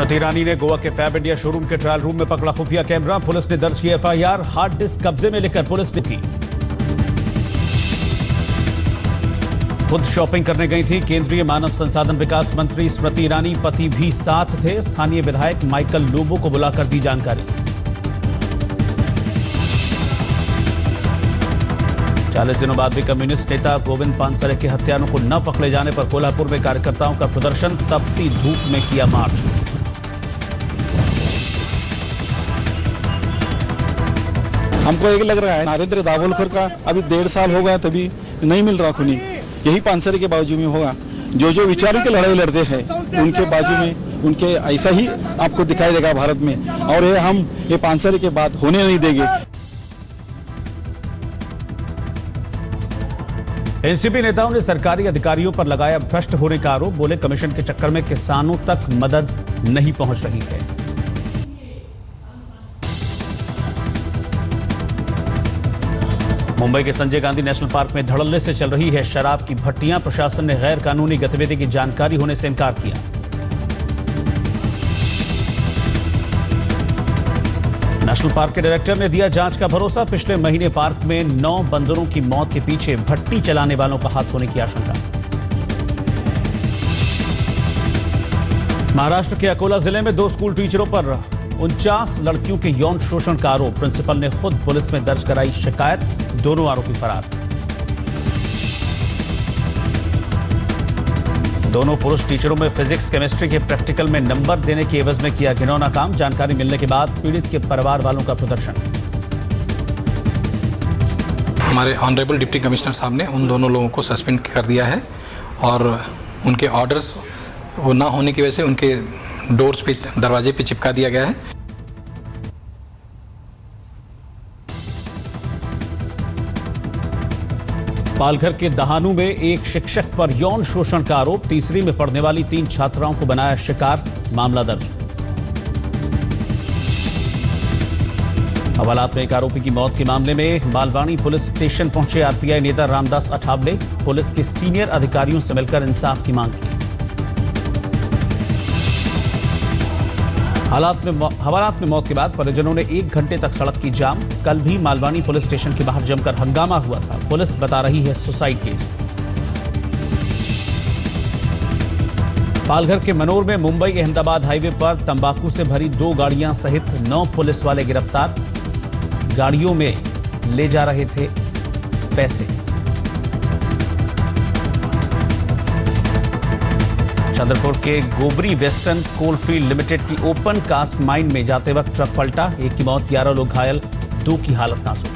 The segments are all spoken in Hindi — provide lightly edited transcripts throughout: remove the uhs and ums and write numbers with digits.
स्मृति ईरानी ने गोवा के फैब इंडिया शोरूम के ट्रायल रूम में पकड़ा खुफिया कैमरा। पुलिस ने दर्ज की एफआईआर। हार्ड डिस्क कब्जे में लेकर पुलिस ने की। खुद शॉपिंग करने गई थी केंद्रीय मानव संसाधन विकास मंत्री स्मृति ईरानी। पति भी साथ थे। स्थानीय विधायक माइकल लोबो को बुलाकर दी जानकारी। 40 दिनों बाद भी कम्युनिस्ट नेता गोविंद पानसरे के हत्यारों को न पकड़े जाने पर कोल्हापुर में कार्यकर्ताओं का प्रदर्शन। तपती धूप में किया मार्च। हमको एक लग रहा है नरेंद्र दाभोलकर का अभी 1.5 साल हो गया तभी नहीं मिल रहा खूनी। यही पानसरे के बाजू में होगा। जो विचारों की लड़ाई लड़ते हैं उनके बाजू में उनके ऐसा ही आपको दिखाई देगा भारत में। और ये पानसरे के बाद होने नहीं देंगे। एनसीपी नेताओं ने सरकारी अधिकारियों पर लगाया भ्रष्ट होने का आरोप। बोले कमीशन के चक्कर में किसानों तक मदद नहीं पहुंच रही है। मुंबई के संजय गांधी नेशनल पार्क में धड़ल्ले से चल रही है शराब की भट्टियां। प्रशासन ने गैर कानूनी गतिविधि की जानकारी होने से इनकार किया। नेशनल पार्क के डायरेक्टर ने दिया जांच का भरोसा। पिछले महीने पार्क में 9 बंदरों की मौत के पीछे भट्टी चलाने वालों का हाथ होने की आशंका। महाराष्ट्र के अकोला जिले में 2 स्कूल टीचरों पर 49 लड़कियों के यौन शोषण का आरोप। प्रिंसिपल ने खुद पुलिस में दर्ज कराई शिकायत। दोनों आरोपी फरार। दोनों पुरुष टीचरों में फिजिक्स केमिस्ट्री के प्रैक्टिकल में नंबर देने की एवज में किया घिनौना काम। जानकारी मिलने के बाद पीड़ित के परिवार वालों का प्रदर्शन। हमारे ऑनरेबल डिप्टी कमिश्नर साहब ने उन दोनों लोगों को सस्पेंड कर दिया है और उनके ऑर्डर्स वो ना होने की वजह से उनके डोर्स पे दरवाजे पे चिपका दिया गया है। पालघर के दहानू में एक शिक्षक पर यौन शोषण का आरोप। तीसरी में पढ़ने वाली 3 छात्राओं को बनाया शिकार। मामला दर्ज। हवालात में एक आरोपी की मौत के मामले में मालवानी पुलिस स्टेशन पहुंचे आरपीआई नेता रामदास अठावले। पुलिस के सीनियर अधिकारियों से मिलकर इंसाफ की मांग की। हवालात में मौत के बाद परिजनों ने 1 घंटे तक सड़क की जाम। कल भी मालवानी पुलिस स्टेशन के बाहर जमकर हंगामा हुआ था। पुलिस बता रही है सुसाइड केस। पालघर के मनोर में मुंबई अहमदाबाद हाईवे पर तंबाकू से भरी 2 गाड़ियां सहित 9 पुलिस वाले गिरफ्तार। गाड़ियों में ले जा रहे थे पैसे। चंद्रपुर के गोबरी वेस्टर्न कोलफील्ड लिमिटेड की ओपन कास्ट माइन में जाते वक्त ट्रक पलटा। 1 की मौत, 11 लोग घायल, 2 की हालत नाजुक।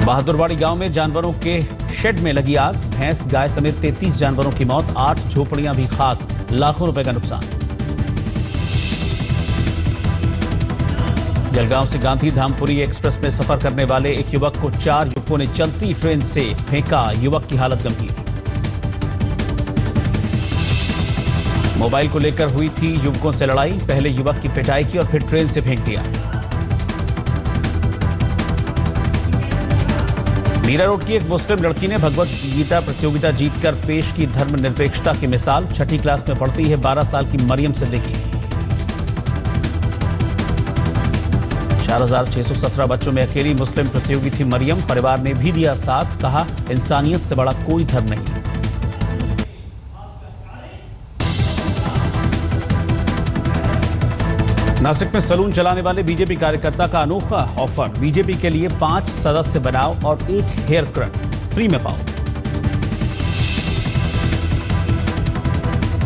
बहादुरवाड़ी गांव में जानवरों के शेड में लगी आग। भैंस गाय समेत 33 जानवरों की मौत, 8 झोपड़ियां भी खाक, लाखों रुपए का नुकसान। जलगांव से गांधी धामपुरी एक्सप्रेस में सफर करने वाले एक युवक को 4 युवकों ने चलती ट्रेन से फेंका। युवक की हालत गंभीर। मोबाइल को लेकर हुई थी युवकों से लड़ाई। पहले युवक की पिटाई की और फिर ट्रेन से फेंक दिया। मीरा रोड की एक मुस्लिम लड़की ने भगवत गीता प्रतियोगिता जीतकर पेश की धर्मनिरपेक्षता की मिसाल। 6ठी क्लास में पढ़ती है 12 साल की मरियम सिद्दीकी। 4617 बच्चों में अकेली मुस्लिम प्रतियोगी थी मरियम। परिवार ने भी दिया साथ। कहा इंसानियत से बड़ा कोई धर्म नहीं। नासिक में सलून चलाने वाले बीजेपी कार्यकर्ता का अनोखा ऑफर। बीजेपी के लिए 5 सदस्य बनाओ और 1 हेयर कट फ्री में पाओ।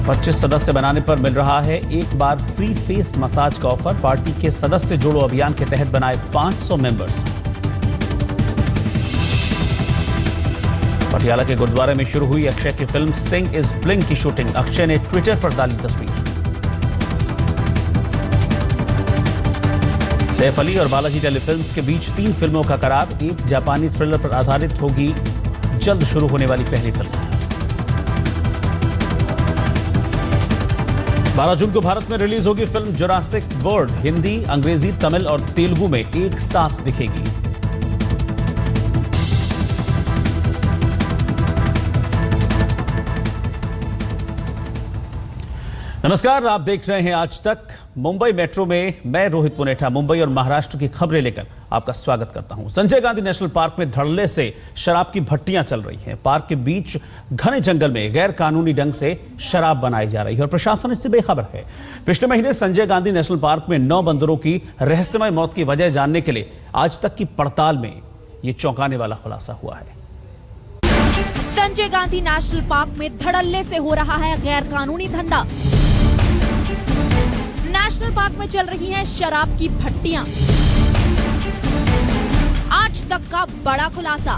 25 सदस्य बनाने पर मिल रहा है 1 बार फ्री फेस मसाज का ऑफर। पार्टी के सदस्य जोड़ो अभियान के तहत बनाए 500 मेंबर्स। पटियाला के गुरुद्वारे में शुरू हुई अक्षय की फिल्म सिंह इज ब्लिंग की शूटिंग। अक्षय ने ट्विटर पर डाली तस्वीर। सैफ अली और बालाजी टेलीफिल्म्स के बीच 3 फिल्मों का करार। एक जापानी थ्रिलर पर आधारित होगी जल्द शुरू होने वाली पहली फिल्म। 12 जून को भारत में रिलीज होगी फिल्म जुरासिक वर्ल्ड। हिंदी, अंग्रेजी, तमिल और तेलुगु में एक साथ दिखेगी। नमस्कार, आप देख रहे हैं आज तक। मुंबई मेट्रो में मैं रोहित पुनेठा मुंबई और महाराष्ट्र की खबरें लेकर आपका स्वागत करता हूं। संजय गांधी नेशनल पार्क में धड़ल्ले से शराब की भट्टियां चल रही हैं। पार्क के बीच घने जंगल में गैर कानूनी ढंग से शराब बनाई जा रही है और प्रशासन इससे बेखबर है। पिछले महीने संजय गांधी नेशनल पार्क में 9 बंदरों की रहस्यमय मौत की वजह जानने के लिए आज तक की पड़ताल में ये चौंकाने वाला खुलासा हुआ है। संजय गांधी नेशनल पार्क में धड़ल्ले से हो रहा है गैर कानूनी धंधा। नेशनल पार्क में चल रही हैं शराब की भट्टियां। आज तक का बड़ा खुलासा।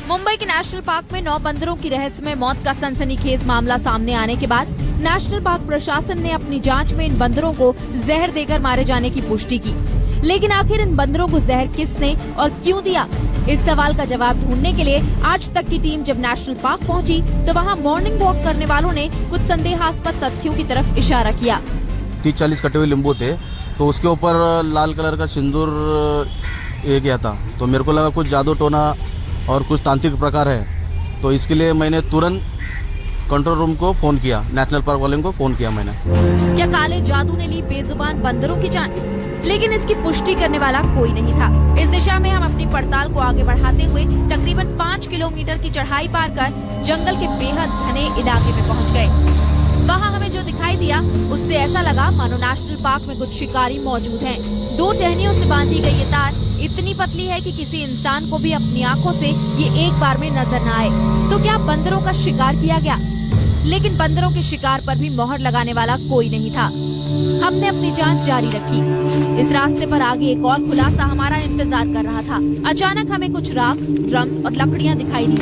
मुंबई के नेशनल पार्क में 9 बंदरों की रहस्यमय मौत का सनसनीखेज मामला सामने आने के बाद नेशनल पार्क प्रशासन ने अपनी जांच में इन बंदरों को जहर देकर मारे जाने की पुष्टि की। लेकिन आखिर इन बंदरों को जहर किसने और क्यों दिया, इस सवाल का जवाब ढूंढने के लिए आज तक की टीम जब नेशनल पार्क पहुंची तो वहां मॉर्निंग वॉक करने वालों ने कुछ संदेहास्पद तथ्यों की तरफ इशारा किया। 30-40 कटे हुए नींबू थे, तो उसके ऊपर लाल कलर का सिंदूर गया था। तो मेरे को लगा कुछ जादू टोना और कुछ तांत्रिक प्रकार है, तो इसके लिए मैंने तुरंत कंट्रोल रूम को फोन किया, नेशनल पार्क वाले को फोन किया मैंने। क्या काले जादू ने ली बेजुबान बंदरों की जान? लेकिन इसकी पुष्टि करने वाला कोई नहीं था। इस दिशा में हम अपनी पड़ताल को आगे बढ़ाते हुए तकरीबन 5 किलोमीटर की चढ़ाई पार कर जंगल के बेहद घने इलाके में पहुंच गए। वहां हमें जो दिखाई दिया उससे ऐसा लगा मानो नेशनल पार्क में कुछ शिकारी मौजूद हैं। 2 टहनियों से बांधी गई ये तार इतनी पतली है कि किसी इंसान को भी अपनी आंखों से ये एक बार में नजर न आए। तो क्या बंदरों का शिकार किया गया? लेकिन बंदरों के शिकार पर भी मोहर लगाने वाला कोई नहीं था। हमने अपनी जांच जारी रखी। इस रास्ते पर आगे एक और खुलासा हमारा इंतजार कर रहा था। अचानक हमें कुछ राख, ड्रम्स और लकड़ियां दिखाई दी।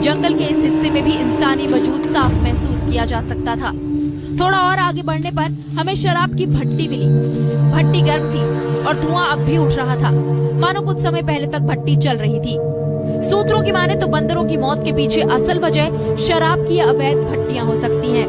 जंगल के इस हिस्से में भी इंसानी वजूद साफ महसूस किया जा सकता था। थोड़ा और आगे बढ़ने पर हमें शराब की भट्टी मिली। भट्टी गर्म थी और धुआं अब भी उठ रहा था, मानो कुछ समय पहले तक भट्टी चल रही थी। सूत्रों की माने तो बंदरों की मौत के पीछे असल वजह शराब की अवैध भट्टियां हो सकती हैं।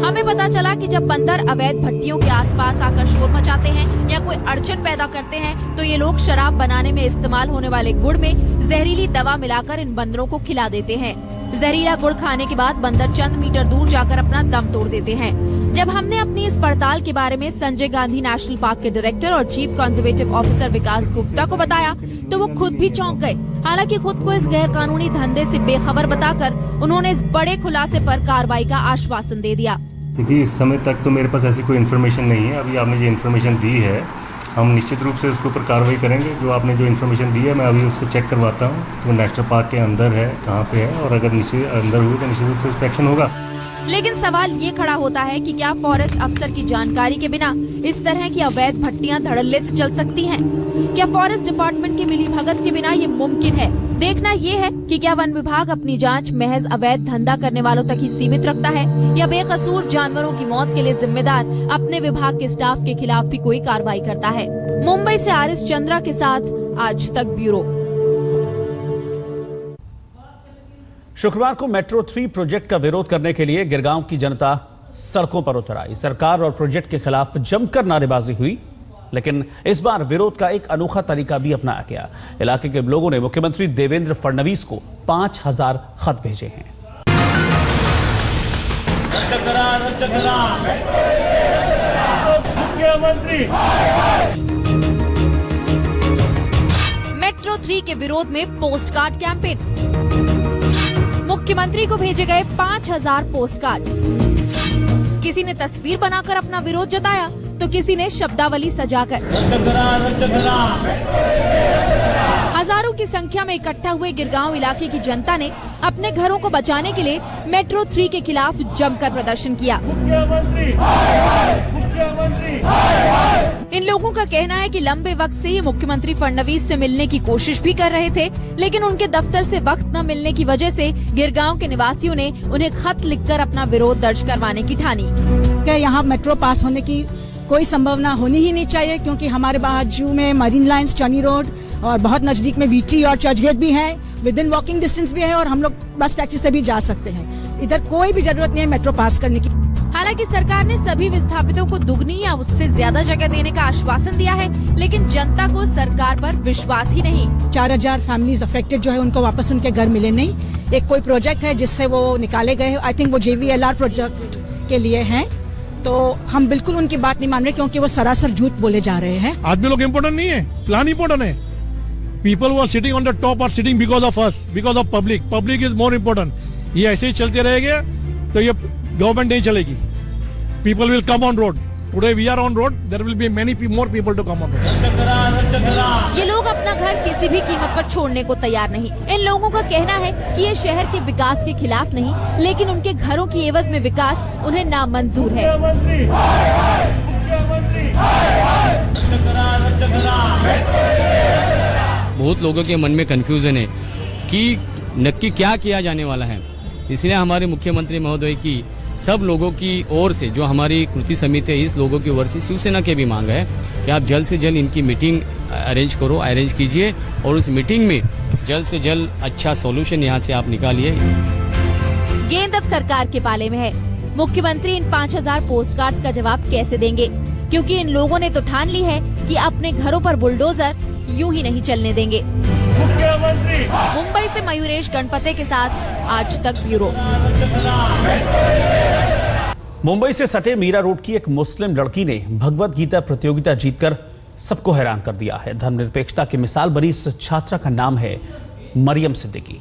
हमें पता चला कि जब बंदर अवैध भट्टियों के आसपास आकर शोर मचाते हैं या कोई अड़चन पैदा करते हैं तो ये लोग शराब बनाने में इस्तेमाल होने वाले गुड़ में जहरीली दवा मिलाकर इन बंदरों को खिला देते हैं। जहरीला गुड़ खाने के बाद बंदर चंद मीटर दूर जाकर अपना दम तोड़ देते हैं। जब हमने अपनी इस पड़ताल के बारे में संजय गांधी नेशनल पार्क के डायरेक्टर और चीफ कंजर्वेटिव ऑफिसर विकास गुप्ता को बताया तो वो खुद भी चौंक गए। हालांकि खुद को इस गैर कानूनी धंधे से बेखबर बताकर उन्होंने इस बड़े खुलासे पर कार्रवाई का आश्वासन दे दिया। देखिए, इस समय तक तो मेरे पास ऐसी कोई इन्फॉर्मेशन नहीं है। अभी आपने जो इन्फॉर्मेशन दी है हम निश्चित रूप से उसके ऊपर कार्रवाई करेंगे। जो आपने जो इन्फॉर्मेशन दी है मैं अभी उसको चेक करवाता हूँ कि वो नेशनल पार्क के अंदर है, कहाँ पे है, और अगर निश्चित अंदर हुई तो निश्चित रूप से उस पर एक्शन होगा। लेकिन सवाल ये खड़ा होता है कि क्या फॉरेस्ट अफसर की जानकारी के बिना इस तरह की अवैध भट्टियां धड़ल्ले से चल सकती हैं? क्या फॉरेस्ट डिपार्टमेंट की मिलीभगत के बिना ये मुमकिन है? देखना ये है कि क्या वन विभाग अपनी जांच महज अवैध धंधा करने वालों तक ही सीमित रखता है या बेकसूर जानवरों की मौत के लिए जिम्मेदार अपने विभाग के स्टाफ के खिलाफ भी कोई कार्रवाई करता है। मुंबई से आरिस चंद्रा के साथ आज तक ब्यूरो। शुक्रवार को मेट्रो 3 प्रोजेक्ट का विरोध करने के लिए गिरगांव की जनता सड़कों पर उतर आई। सरकार और प्रोजेक्ट के खिलाफ जमकर नारेबाजी हुई, लेकिन इस बार विरोध का एक अनोखा तरीका भी अपनाया गया। इलाके के लोगों ने मुख्यमंत्री देवेंद्र फडणवीस को 5000 खत भेजे हैं। मेट्रो 3 के विरोध में पोस्ट कार्ड कैंपेन। मुख्यमंत्री को भेजे गए 5000 पोस्ट कार्ड। किसी ने तस्वीर बनाकर अपना विरोध जताया तो किसी ने शब्दावली सजाकर। हजारों की संख्या में इकट्ठा हुए गिरगांव इलाके की जनता ने अपने घरों को बचाने के लिए मेट्रो 3 के खिलाफ जमकर प्रदर्शन किया। इन लोगों का कहना है कि लंबे वक्त से ये मुख्यमंत्री फडणवीस से मिलने की कोशिश भी कर रहे थे, लेकिन उनके दफ्तर से वक्त न मिलने की वजह से गिरगांव के निवासियों ने उन्हें खत लिखकर अपना विरोध दर्ज करवाने की ठानी। क्या यहाँ मेट्रो पास होने की कोई संभावना होनी ही नहीं चाहिए, क्योंकि हमारे बाहर जू में मरीन लाइन्स, चनी रोड और बहुत नजदीक में वीटी और चर्च गेट भी है, विद इन वॉकिंग डिस्टेंस भी है और हम लोग बस टैक्सी से भी जा सकते हैं। इधर कोई भी जरूरत नहीं है मेट्रो पास करने की। हालांकि सरकार ने सभी विस्थापितों को दुगनी या उससे ज्यादा जगह देने का आश्वासन दिया है, लेकिन जनता को सरकार पर विश्वास ही नहीं। 4000 फैमिलीज अफेक्टेड जो है उनको वापस उनके घर मिले नहीं। एक कोई प्रोजेक्ट है जिससे वो निकाले गए, आई थिंक वो JVLR प्रोजेक्ट के लिए हैं। तो हम बिल्कुल उनकी बात नहीं मान रहे क्योंकि वो सरासर झूठ बोले जा रहे हैं। आदमी लोग इम्पोर्टेंट नहीं है, प्लान इम्पोर्टेंट है। पीपल वो sitting on the top are sitting because of us, because of public. Public is more important. ये ऐसे ही चलते रहेगा तो ये गवर्नमेंट नहीं चलेगी। People will come on road. Today we are on road, there will be many more people to come on road. ये लोग अपना घर किसी भी कीमत पर छोड़ने को तैयार नहीं। इन लोगों का कहना है कि ये शहर के विकास के खिलाफ नहीं, लेकिन उनके घरों की एवज में विकास उन्हें नामंजूर है। बहुत लोगों के मन में कंफ्यूजन है कि नक्की क्या किया जाने वाला है। इसलिए हमारे मुख्यमंत्री महोदय की सब लोगों की ओर से, जो हमारी कृति समिति है, इस लोगों की ओर से शिवसेना के भी मांग है कि आप जल्द से जल्द इनकी मीटिंग अरेंज कीजिए और उस मीटिंग में जल्द से जल्द अच्छा सॉल्यूशन यहाँ से आप निकालिए। गेंद अब सरकार के पाले में है। मुख्यमंत्री इन 5000 पोस्ट कार्ड्स का जवाब कैसे देंगे, क्योंकि इन लोगों ने तो ठान ली है कि अपने घरों पर बुलडोजर यूं ही नहीं चलने देंगे। मुंबई से मयूरेश गणपते के साथ आज तक ब्यूरो। मुंबई से सटे मीरा रोड की एक मुस्लिम लड़की ने भगवत गीता प्रतियोगिता जीतकर सबको हैरान कर दिया है। धर्मनिरपेक्षता की मिसाल बनी इस छात्रा का नाम है मरियम सिद्दीकी।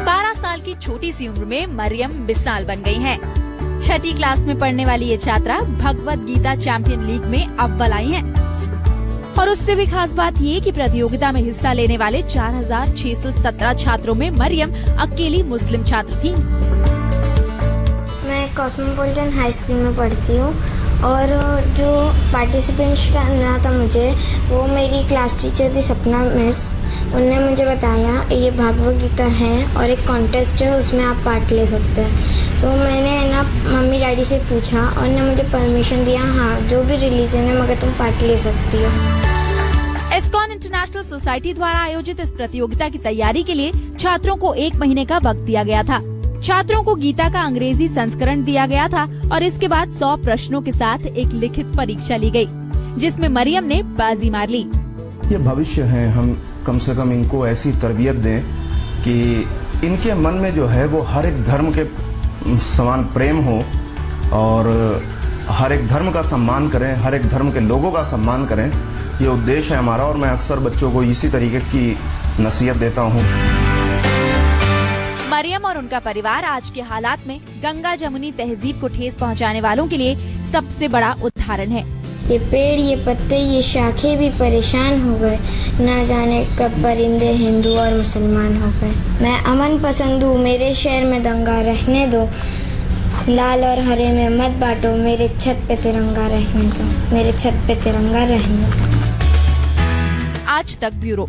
12 साल की छोटी सी उम्र में मरियम मिसाल बन गई हैं। 6ठी क्लास में पढ़ने वाली ये छात्रा भगवत गीता चैंपियन लीग में अव्वल आई हैं। और उससे भी खास बात ये कि प्रतियोगिता में हिस्सा लेने वाले 4617 छात्रों में मरियम अकेली मुस्लिम छात्र थी। मैं कॉस्मोपॉलिटन हाई स्कूल में पढ़ती हूँ और जो पार्टिसिपेंट करना था मुझे, वो मेरी क्लास टीचर थी सपना मिस। उन्होंने मुझे बताया ये भागवत गीता है और एक कॉन्टेस्ट है, उसमें आप पार्ट ले सकते हैं। तो मैंने ना मम्मी डैडी से पूछा और उन्होंने मुझे परमिशन दिया, हाँ जो भी रिलीजन है मगर तुम पार्ट ले सकती हो। एस्कॉन इंटरनेशनल सोसाइटी द्वारा आयोजित इस प्रतियोगिता की तैयारी के लिए छात्रों को 1 महीने का वक्त दिया गया था। छात्रों को गीता का अंग्रेजी संस्करण दिया गया था और इसके बाद 100 प्रश्नों के साथ एक लिखित परीक्षा ली गई, जिसमें मरियम ने बाजी मार ली। ये भविष्य है, हम कम से कम इनको ऐसी तरबियत दें कि इनके मन में जो है वो हर एक धर्म के समान प्रेम हो और हर एक धर्म का सम्मान करें, हर एक धर्म के लोगों का सम्मान करें। ये उद्देश्य है हमारा और मैं अक्सर बच्चों को इसी तरीके की नसीहत देता हूँ। मरियम और उनका परिवार आज के हालात में गंगा जमुनी तहजीब को ठेस पहुंचाने वालों के लिए सबसे बड़ा उदाहरण है। ये पेड़, ये पत्ते, ये शाखें भी परेशान हो गए, ना जाने कब परिंदे हिंदू और मुसलमान हो गए। मैं अमन पसंद हूँ, मेरे शहर में दंगा रहने दो, लाल और हरे में मत बांटो, मेरे छत पे तिरंगा रहने दो, मेरे छत पे तिरंगा रहने दो। आज तक ब्यूरो।